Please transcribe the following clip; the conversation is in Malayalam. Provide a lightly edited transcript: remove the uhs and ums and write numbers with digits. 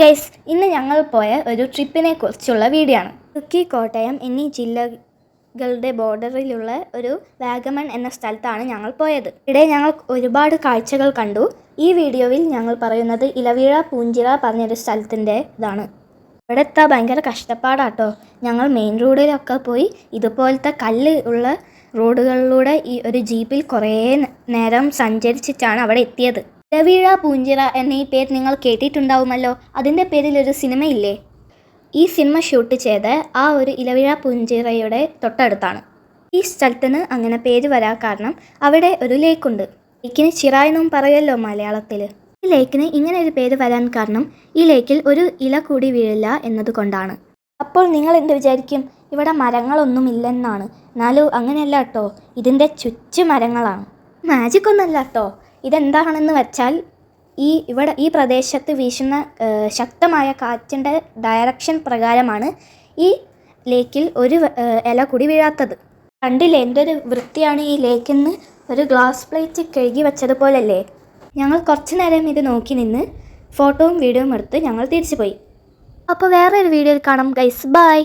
ഗൈസ്, ഇന്ന് ഞങ്ങൾ പോയ ഒരു ട്രിപ്പിനെ കുറിച്ചുള്ള വീഡിയോ ആണ്. ഇടുക്കി, കോട്ടയം എന്നീ ജില്ലകളുടെ ബോർഡറിലുള്ള ഒരു വാഗമൺ എന്ന സ്ഥലത്താണ് ഞങ്ങൾ പോയത്. ഇവിടെ ഞങ്ങൾ ഒരുപാട് കാഴ്ചകൾ കണ്ടു. ഈ വീഡിയോയിൽ ഞങ്ങൾ പറയുന്നത് ഇലവീഴ പൂഞ്ചിറ പറഞ്ഞൊരു സ്ഥലത്തിൻ്റെ ഇതാണ്. ഇവിടെ എത്താൻ ഭയങ്കര കഷ്ടപ്പാടാട്ടോ. ഞങ്ങൾ മെയിൻ റോഡിലൊക്കെ പോയി ഇതുപോലത്തെ കല്ല് ഉള്ള റോഡുകളിലൂടെ ഈ ഒരു ജീപ്പിൽ കുറേ നേരം സഞ്ചരിച്ചിട്ടാണ് അവിടെ എത്തിയത്. ഇലവീഴ പൂഞ്ചിറ എന്ന ഈ പേര് നിങ്ങൾ കേട്ടിട്ടുണ്ടാവുമല്ലോ. അതിൻ്റെ പേരിലൊരു സിനിമയില്ലേ? ഈ സിനിമ ഷൂട്ട് ചെയ്ത ആ ഒരു ഇലവീഴ പൂഞ്ചിറയുടെ തൊട്ടടുത്താണ്. ഈ സ്ഥലത്തിന് അങ്ങനെ പേര് വരാൻ കാരണം അവിടെ ഒരു ലേക്കുണ്ട്. ലേക്കിന് ചിറ എന്നും പറയുമല്ലോ മലയാളത്തിൽ. ഈ ലേക്കിന് ഇങ്ങനെ ഒരു പേര് വരാൻ കാരണം ഈ ലേക്കിൽ ഒരു ഇല കൂടി വീഴില്ല എന്നതുകൊണ്ടാണ്. അപ്പോൾ നിങ്ങൾ എന്ത് വിചാരിക്കും, ഇവിടെ മരങ്ങളൊന്നും ഇല്ലെന്നാണ്. എന്നാലും അങ്ങനെയല്ല കേട്ടോ, ഇതിൻ്റെ ചുറ്റു മരങ്ങളാണ്. മാജിക് ഒന്നല്ല കേട്ടോ. ഇതെന്താണെന്ന് വെച്ചാൽ ഈ പ്രദേശത്ത് വീശുന്ന ശക്തമായ കാറ്റിൻ്റെ ഡയറക്ഷൻ പ്രകാരമാണ് ഈ ലേക്കിൽ ഒരു ഇല കൂടി വീഴാത്തത്. കണ്ടില്ലേ എന്തൊരു വൃത്തിയാണ് ഈ ലേക്കെന്ന്. ഒരു ഗ്ലാസ് പ്ലേറ്റ് കഴുകി വെച്ചതുപോലല്ലേ. ഞങ്ങൾ കുറച്ച് നേരം ഇത് നോക്കി നിന്ന് ഫോട്ടോയും വീഡിയോയും എടുത്ത് ഞങ്ങൾ തിരിച്ചു പോയി. അപ്പോൾ വേറൊരു വീഡിയോയിൽ കാണാം ഗൈസ്. ബൈ.